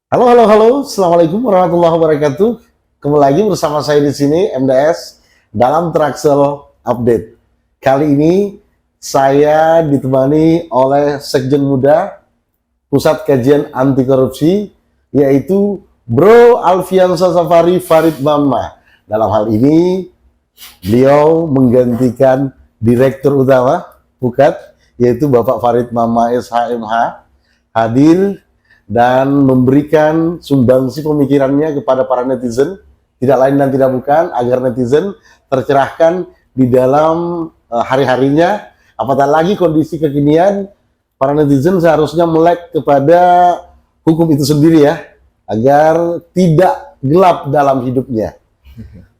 Halo, halo, halo. Assalamualaikum warahmatullahi wabarakatuh. Kembali lagi bersama saya di sini, MDS, dalam Traxel Update. Kali ini saya ditemani oleh Sekjen Muda Pusat Kajian Anti Korupsi, yaitu Bro Alfiansa Safari Farid Mama. Dalam hal ini, beliau menggantikan Direktur Utama Pukat, yaitu Bapak Farid Mama SHMH, hadir dan memberikan sumbangsi pemikirannya kepada para netizen, tidak lain dan tidak bukan agar netizen tercerahkan di dalam hari-harinya. Apatah lagi kondisi kekinian, para netizen seharusnya melek kepada hukum itu sendiri ya, agar tidak gelap dalam hidupnya.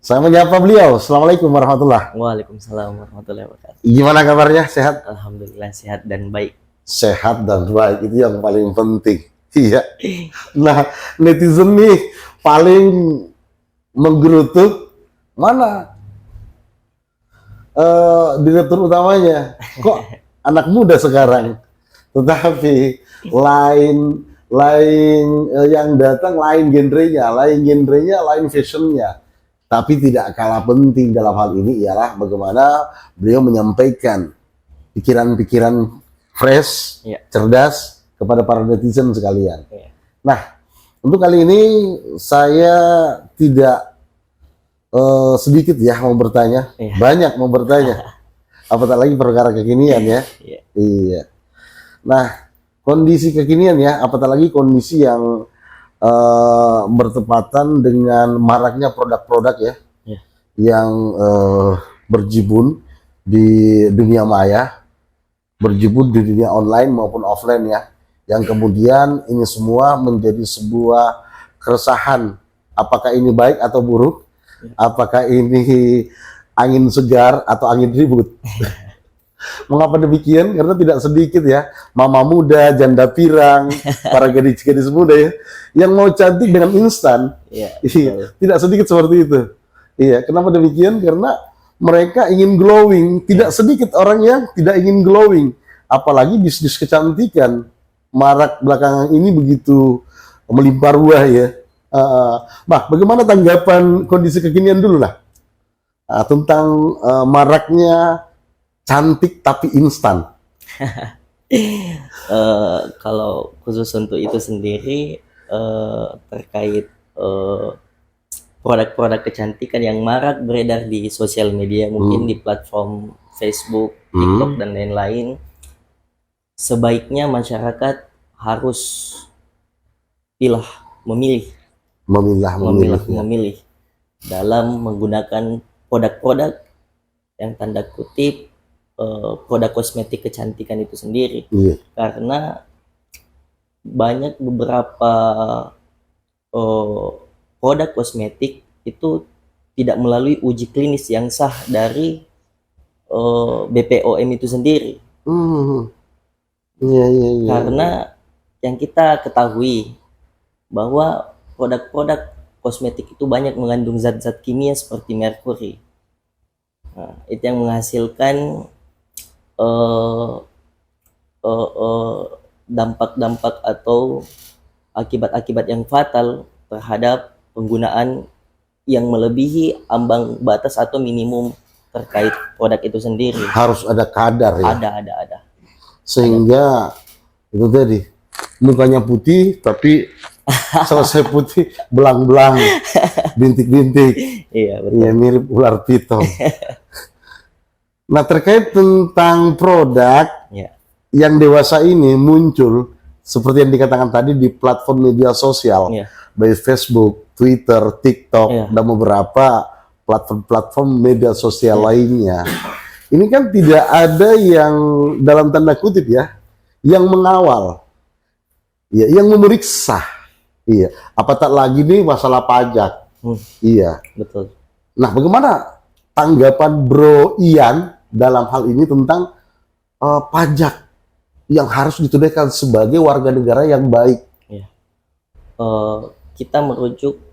Saya menyapa beliau. Assalamualaikum warahmatullahi wabarakatuh. Waalaikumsalam warahmatullahi wabarakatuh. Gimana kabarnya? Sehat? Alhamdulillah sehat dan baik. Sehat dan baik, itu yang paling penting. Iya. Nah, netizen nih paling menggerutuk mana direktur utamanya. Kok anak muda sekarang? Tetapi lain yang datang lain genrenya, lain fashionnya. Tapi tidak kalah penting dalam hal ini ialah bagaimana beliau menyampaikan pikiran-pikiran fresh, cerdas kepada para netizen sekalian. Nah, untuk kali ini saya tidak sedikit ya mau bertanya, banyak mau bertanya. Apatah lagi perkara kekinian ya. Iya. Nah, kondisi kekinian ya, apatah lagi kondisi yang bertepatan dengan maraknya produk-produk ya, yang berjibun di dunia maya, berjibun di dunia online maupun offline ya, yang kemudian ini semua menjadi sebuah keresahan. Apakah ini baik atau buruk? Apakah ini angin segar atau angin ribut? Mengapa demikian? Karena tidak sedikit ya mama muda, janda pirang, para gadis-gadis muda ya, yang mau cantik dengan instan. Iya, tidak sedikit seperti itu. Iya, kenapa demikian? Karena mereka ingin glowing. Tidak sedikit orang yang tidak ingin glowing. Apalagi bisnis kecantikan marak belakangan ini begitu melimpah ruah ya. Bagaimana tanggapan kondisi kekinian dulu lah tentang maraknya cantik tapi instan. Kalau khusus untuk itu sendiri terkait produk-produk kecantikan yang marak beredar di sosial media, mungkin di platform Facebook, TikTok dan lain-lain, sebaiknya masyarakat harus memilih dalam menggunakan produk-produk yang tanda kutip produk kosmetik kecantikan itu sendiri. Karena banyak beberapa produk kosmetik itu tidak melalui uji klinis yang sah dari BPOM itu sendiri. Karena yang kita ketahui bahwa produk-produk kosmetik itu banyak mengandung zat-zat kimia seperti merkuri. Nah, itu yang menghasilkan dampak-dampak atau akibat-akibat yang fatal terhadap penggunaan yang melebihi ambang batas atau minimum terkait produk itu sendiri. Harus ada kadar ya. Ada. Sehingga itu tadi mukanya putih tapi selesai putih belang-belang, bintik-bintik. Iya, betul. Ya, mirip ular piton. Nah, terkait tentang produk yang dewasa ini muncul seperti yang dikatakan tadi di platform media sosial, baik Facebook, Twitter, TikTok, dan beberapa platform-platform media sosial lainnya. Ini kan tidak ada yang dalam tanda kutip ya, yang mengawal, ya, yang memeriksa, iya. Apatah lagi nih masalah pajak, iya. Betul. Nah, bagaimana tanggapan Bro Ian dalam hal ini tentang pajak yang harus ditunaikan sebagai warga negara yang baik? Kita merujuk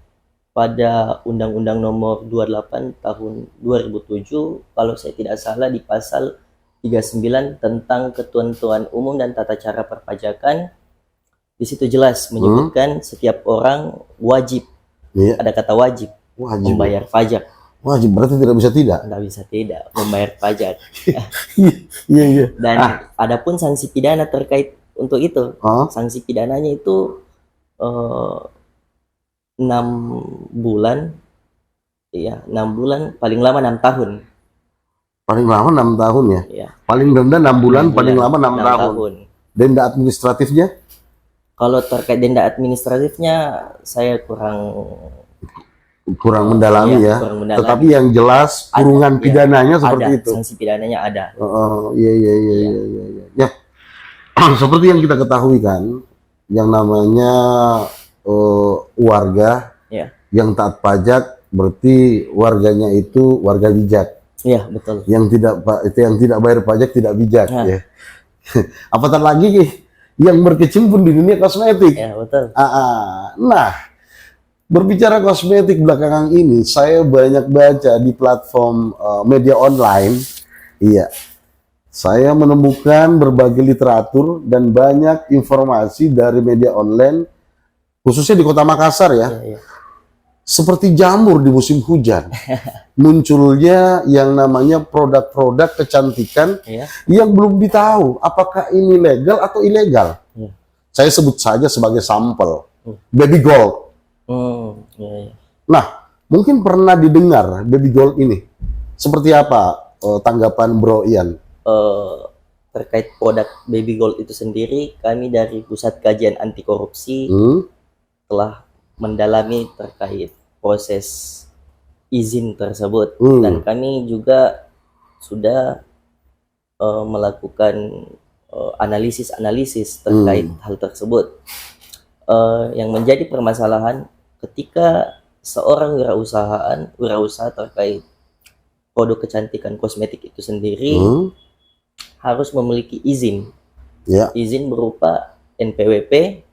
pada Undang-Undang Nomor 28 Tahun 2007, kalau saya tidak salah di pasal 39 tentang Ketentuan Umum dan Tata Cara Perpajakan, Di situ jelas menyebutkan setiap orang wajib, Iya. ada kata wajib Wajib. membayar pajak. Wajib berarti tidak bisa tidak. Nggak bisa tidak membayar pajak. Iya, iya. Dan adapun sanksi pidana terkait untuk itu, Oh, sanksi pidananya itu 6 bulan, ya 6 bulan, paling lama 6 tahun. paling lama 6 tahun ya. Ya, Paling rendah 6 bulan, 6 paling lama 6 6 tahun. Denda administratifnya Kalau terkait denda administratifnya saya kurang mendalami ya, ya. kurang mendalami. Tetapi yang jelas kurungan Ada, pidananya ada, seperti itu. sanksi pidananya ada. Oh, iya, iya, iya, iya, iya, iya. Ya, seperti yang kita ketahui kan, yang namanya warga Ya, yang taat pajak berarti warganya itu warga bijak. ya betul. Yang tidak bayar pajak tidak bijak. Nah. Ya. Apatah lagi yang berkecimpung di dunia kosmetik. Ya betul. Nah, berbicara kosmetik belakangan ini, saya banyak baca di platform media online. Iya, saya menemukan berbagai literatur dan banyak informasi dari media online, khususnya di Kota Makassar ya, Ya, ya. seperti jamur di musim hujan. Munculnya yang namanya produk-produk kecantikan Ya. yang belum ditahu apakah ini legal atau ilegal. Ya. Saya sebut saja sebagai sampel. Baby gold. Ya, ya. Nah, mungkin pernah didengar baby gold ini. Seperti apa tanggapan Bro Ian? Terkait produk baby gold itu sendiri, kami dari Pusat Kajian Anti Korupsi telah mendalami terkait proses izin tersebut, dan kami juga sudah melakukan analisis terkait hal tersebut. Yang menjadi permasalahan ketika seorang wirausaha terkait produk kecantikan kosmetik itu sendiri harus memiliki izin. Ya. Izin berupa NPWP,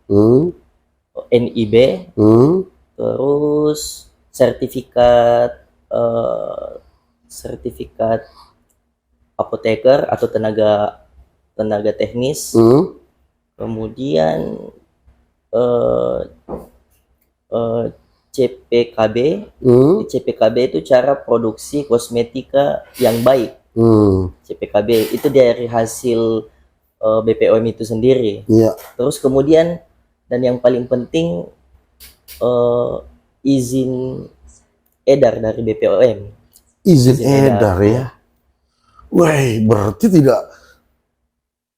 NIB, terus sertifikat apoteker atau tenaga teknis, kemudian CPKB. CPKB itu cara produksi kosmetika yang baik. CPKB itu dari hasil BPOM itu sendiri. Iya. Terus kemudian, dan yang paling penting, izin edar dari BPOM. Izin edar ya. Wah, berarti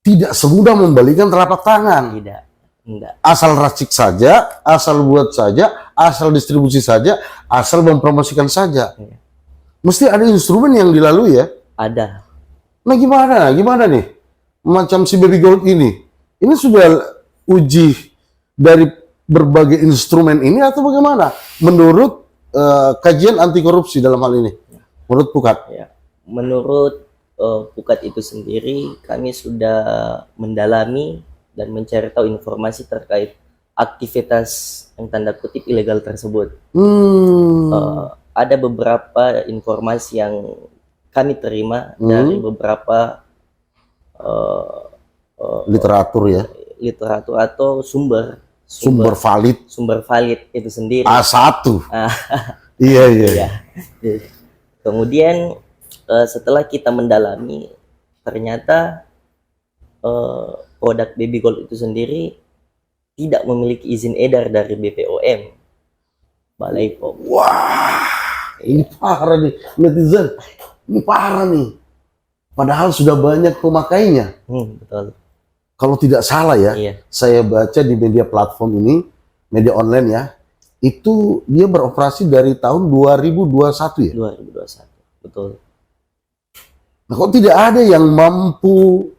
tidak semudah membalikan telapak tangan. Tidak, enggak. Asal racik saja, asal buat saja, asal distribusi saja, asal mempromosikan saja. Iya. Mesti ada instrumen yang dilalui ya. Ada. Nah, gimana nih? Macam si baby gold ini sudah uji dari berbagai instrumen ini atau bagaimana? Menurut kajian anti korupsi dalam hal ini, menurut Pukat. Ya. Menurut Pukat itu sendiri, kami sudah mendalami dan mencari tahu informasi terkait aktivitas yang tanda kutip ilegal tersebut. Ada beberapa informasi yang kami terima dari beberapa Literatur ya. literatur atau sumber valid itu sendiri. A1. Iya. Ya. Kemudian setelah kita mendalami, ternyata produk baby gold itu sendiri tidak memiliki izin edar dari BPOM, Balai POM. Wah, ini parah nih netizen. Ini parah nih. Padahal sudah banyak pemakainya. Betul. Kalau tidak salah ya, Iya. saya baca di media platform ini, media online ya, itu dia beroperasi dari tahun 2021 ya. 2021. Betul. Nah, kok tidak ada yang mampu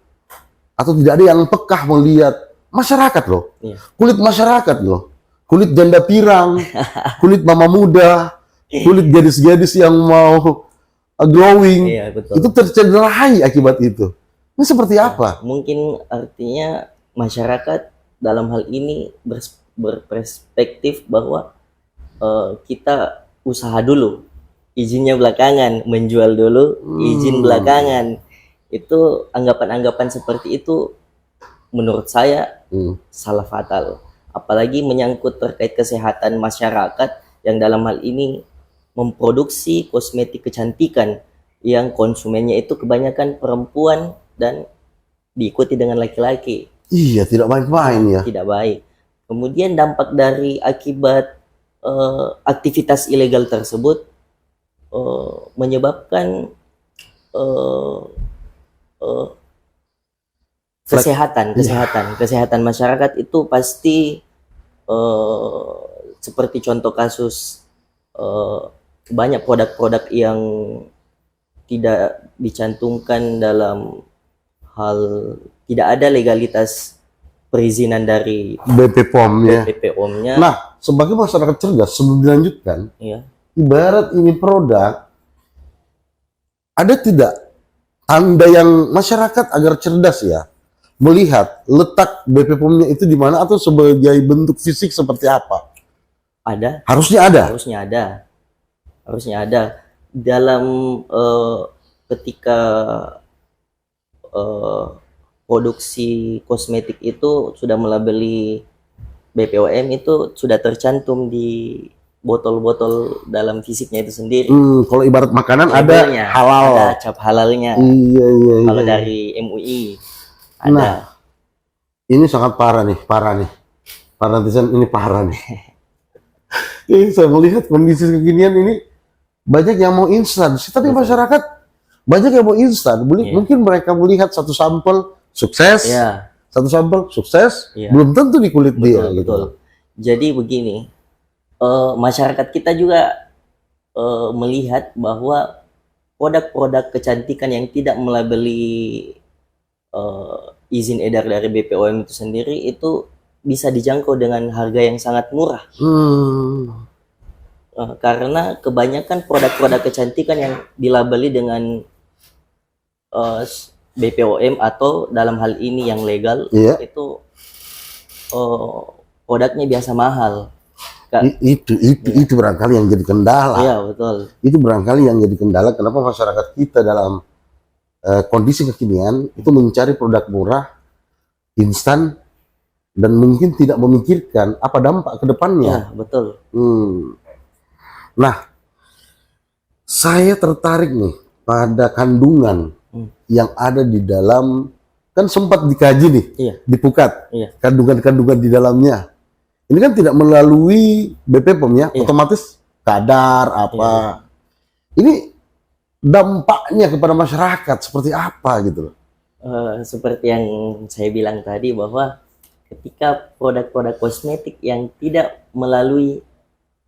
atau tidak ada yang pekah melihat masyarakat loh. Iya. Kulit masyarakat loh. Kulit janda pirang, kulit mama muda, kulit gadis-gadis yang mau glowing. Iya, betul. Itu tercederai akibat itu. Ini seperti apa? Mungkin artinya masyarakat dalam hal ini berperspektif bahwa kita usaha dulu, izinnya belakangan, menjual dulu, izin belakangan. Itu anggapan-anggapan seperti itu menurut saya Hmm. salah fatal. Apalagi menyangkut terkait kesehatan masyarakat yang dalam hal ini memproduksi kosmetik kecantikan yang konsumennya itu kebanyakan perempuan dan diikuti dengan laki-laki. Iya, tidak main-main ya. Tidak baik. Kemudian dampak dari akibat aktivitas ilegal tersebut menyebabkan eh, eh, kesehatan masyarakat itu pasti seperti contoh kasus banyak produk-produk yang tidak dicantumkan dalam hal, tidak ada legalitas perizinan dari BP POM ya. BPOM-nya. Nah, sebagai masyarakat cerdas sebelum dilanjutkan, Ya, ibarat ini produk, ada tidak tanda yang masyarakat agar cerdas ya melihat letak BP POM-nya itu di mana atau sebagai bentuk fisik seperti apa? ada, Harusnya ada. harusnya ada dalam ketika produksi kosmetik itu sudah melabeli BPOM, itu sudah tercantum di botol-botol dalam fisiknya itu sendiri. Kalau ibarat makanan Labelnya, ada halal. ada cap halalnya. Iya. Kalau dari MUI ada. Nah, ini sangat parah nih. Para netizen ini parah nih. Ini saya melihat kondisi kekinian ini banyak yang mau instan. Tapi masyarakat banyak yang mau instan. Mungkin mereka melihat satu sampel sukses, Ya, satu sampel sukses, Iya. belum tentu di kulit dia. betul, Gitu. betul. Jadi begini, masyarakat kita juga melihat bahwa produk-produk kecantikan yang tidak melabeli izin edar dari BPOM itu sendiri itu bisa dijangkau dengan harga yang sangat murah. Karena kebanyakan produk-produk kecantikan yang dilabeli dengan BPOM atau dalam hal ini yang legal, Iya. itu produknya biasa mahal. Itu barangkali yang jadi kendala. Iya, betul. Itu barangkali yang jadi kendala kenapa masyarakat kita dalam kondisi kekinian itu mencari produk murah, instan, dan mungkin tidak memikirkan apa dampak ke depannya. Ya, betul. Nah, saya tertarik nih pada kandungan yang ada di dalam, kan sempat dikaji nih, Iya. di Pukat, Iya. kandungan-kandungan di dalamnya. Ini kan tidak melalui BP POM ya, Iya. otomatis kadar apa. Ini dampaknya kepada masyarakat seperti apa gitu loh. Seperti yang saya bilang tadi, bahwa ketika produk-produk kosmetik yang tidak melalui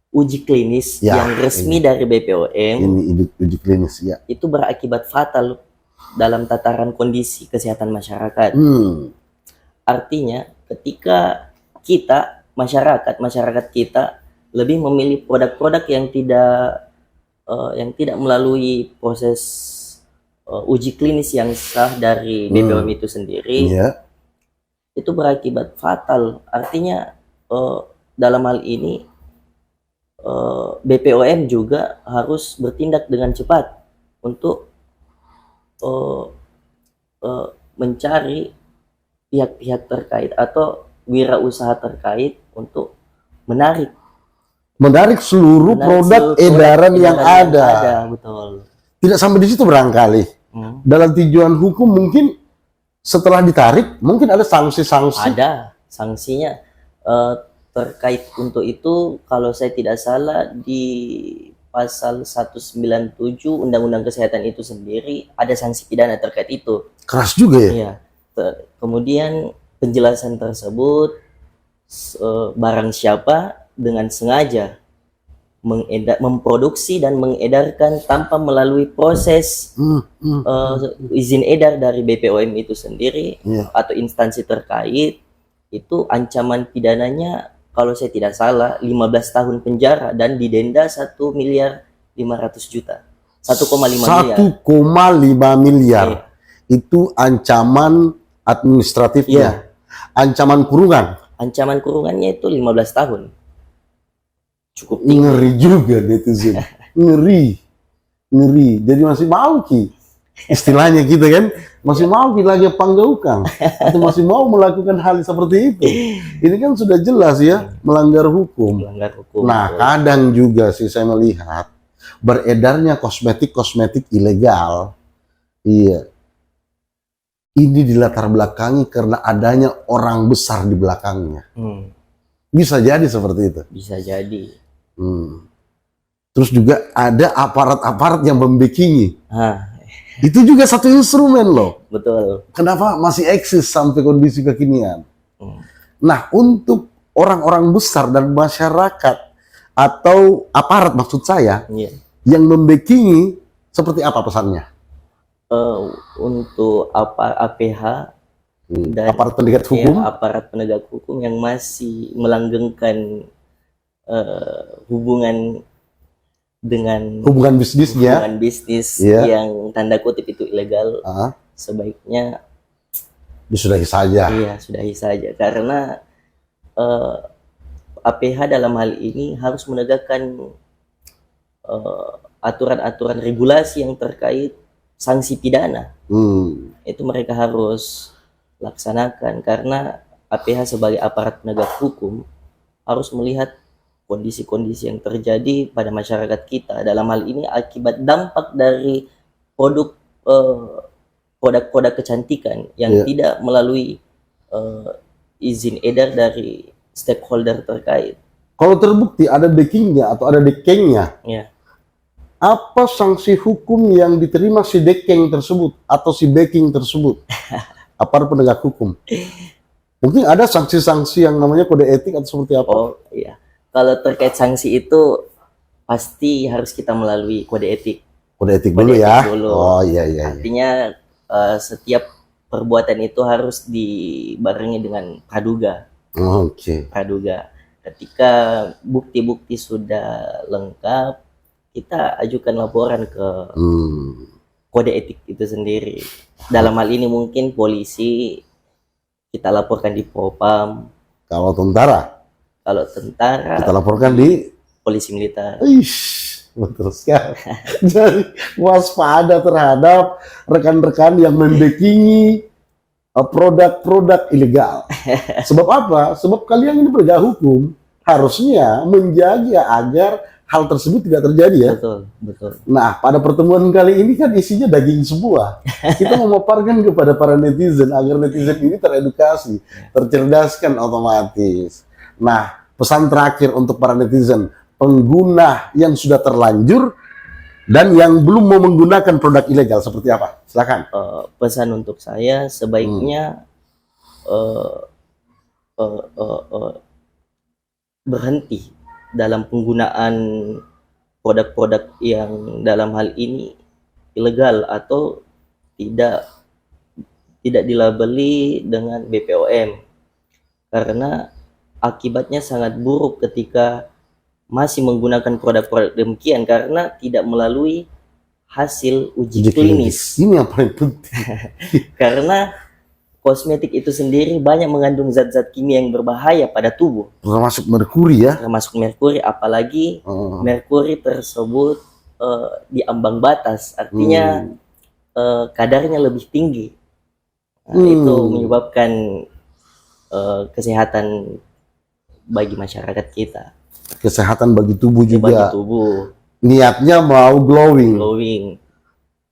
uji klinis Ya, yang resmi dari BPOM Ini uji klinis ya. itu berakibat fatal dalam tataran kondisi kesehatan masyarakat. Artinya ketika kita masyarakat kita lebih memilih produk-produk yang tidak melalui proses uji klinis yang sah dari BPOM itu sendiri, Iya. itu berakibat fatal. Artinya dalam hal ini BPOM juga harus bertindak dengan cepat untuk mencari pihak-pihak terkait atau wirausaha terkait untuk menarik Menarik seluruh produk edaran yang ada. Betul. Tidak sampai di situ barangkali. Dalam tujuan hukum mungkin setelah ditarik mungkin ada sanksi-sanksi. Ada sanksinya terkait untuk itu. Kalau saya tidak salah di pasal 197 Undang-Undang Kesehatan itu sendiri ada sanksi pidana terkait itu. Keras juga ya. Iya. Kemudian penjelasan tersebut, barang siapa dengan sengaja memproduksi dan mengedarkan tanpa melalui proses izin edar dari BPOM itu sendiri atau instansi terkait, itu ancaman pidananya kalau saya tidak salah 15 tahun penjara dan didenda 1.500.000.000. 1,5 miliar. Iya. Itu ancaman administratifnya. Ancaman kurungan. Ancaman kurungannya itu 15 tahun. Cukup tinggi. Ngeri juga netizen. Ngeri. Jadi masih mau Ki. istilahnya gitu kan, masih mau kita lagi panggaukan atau masih mau melakukan hal seperti itu. Ini kan sudah jelas ya melanggar hukum. Melanggar hukum. Nah, kadang juga sih saya melihat beredarnya kosmetik ilegal. Iya. Ini dilatar belakangi karena adanya orang besar di belakangnya. Bisa jadi seperti itu. Bisa jadi. Terus juga ada aparat-aparat yang membackingi. Itu juga satu instrumen loh. Betul. Kenapa masih eksis sampai kondisi kekinian? Nah, untuk orang-orang besar dan masyarakat atau aparat maksud saya yang membackingi, seperti apa pesannya? Untuk APH dan aparat penegak hukum, aparat penegak hukum yang masih melanggengkan hubungan bisnisnya, yang tanda kutip itu ilegal, sebaiknya disudahi saja. Iya, sudahi saja, karena APH dalam hal ini harus menegakkan aturan-aturan regulasi yang terkait sanksi pidana. Itu mereka harus laksanakan, karena APH sebagai aparat penegak hukum harus melihat kondisi-kondisi yang terjadi pada masyarakat kita. Dalam hal ini akibat dampak dari produk-produk kecantikan yang tidak melalui izin edar dari stakeholder terkait. Kalau terbukti ada backingnya atau ada dekengnya, apa sanksi hukum yang diterima si dekeng tersebut atau si backing tersebut? Aparat penegak hukum. Mungkin ada sanksi-sanksi yang namanya kode etik atau seperti apa? Oh iya, kalau terkait sanksi itu pasti harus kita melalui kode etik. Kode etik dulu ya. Oh iya. Artinya setiap perbuatan itu harus dibarengi dengan praduga. Praduga. Ketika bukti-bukti sudah lengkap, kita ajukan laporan ke kode etik itu sendiri. Dalam hal ini mungkin polisi, kita laporkan di Propam. Kalau tentara? Kalau tentara, kita laporkan di polisi militer. Betul sekali. Jadi waspada terhadap rekan-rekan yang membackingi produk-produk ilegal. Sebab apa? Sebab kalian ini penegak hukum harusnya menjaga agar hal tersebut tidak terjadi ya. Betul. Nah, pada pertemuan kali ini kan isinya daging semua. Kita memaparkan kepada para netizen agar netizen ini teredukasi, tercerdaskan otomatis. Nah, pesan terakhir untuk para netizen, pengguna yang sudah terlanjur dan yang belum mau menggunakan produk ilegal seperti apa? Silakan. Pesan untuk saya sebaiknya berhenti dalam penggunaan produk-produk yang dalam hal ini ilegal atau tidak dilabeli dengan BPOM, karena akibatnya sangat buruk ketika masih menggunakan produk-produk demikian karena tidak melalui hasil uji klinis. Ini yang paling penting. Karena kosmetik itu sendiri banyak mengandung zat-zat kimia yang berbahaya pada tubuh. Termasuk merkuri ya? Termasuk merkuri, apalagi merkuri tersebut di ambang batas, artinya kadarnya lebih tinggi. Itu menyebabkan kesehatan bagi masyarakat kita. Kesehatan bagi tubuh juga. Bagi tubuh. Niatnya mau glowing.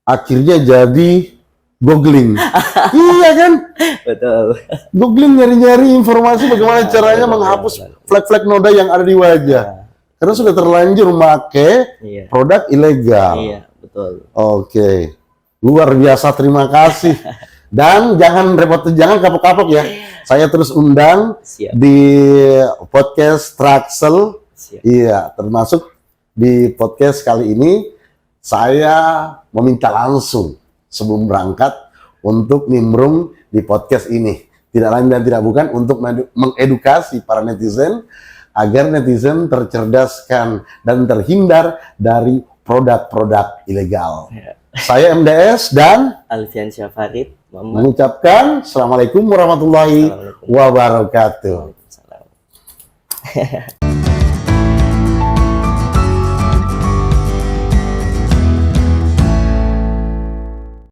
Akhirnya jadi googling. Iya kan? Betul. Googling nyari-nyari informasi bagaimana caranya menghapus flek-flek noda yang ada di wajah. Karena sudah terlanjur make produk ilegal. Iya, betul. Oke. Luar biasa, terima kasih. Dan jangan jangan kapok-kapok ya. Saya terus undang di podcast Traxel. Iya, termasuk di podcast kali ini saya meminta langsung sebelum berangkat untuk nimbrung di podcast ini. Tidak lain dan tidak bukan untuk mengedukasi para netizen agar netizen tercerdaskan dan terhindar dari produk-produk ilegal. Saya MDS dan Alfian Syafarid mengucapkan Assalamualaikum warahmatullahi wabarakatuh.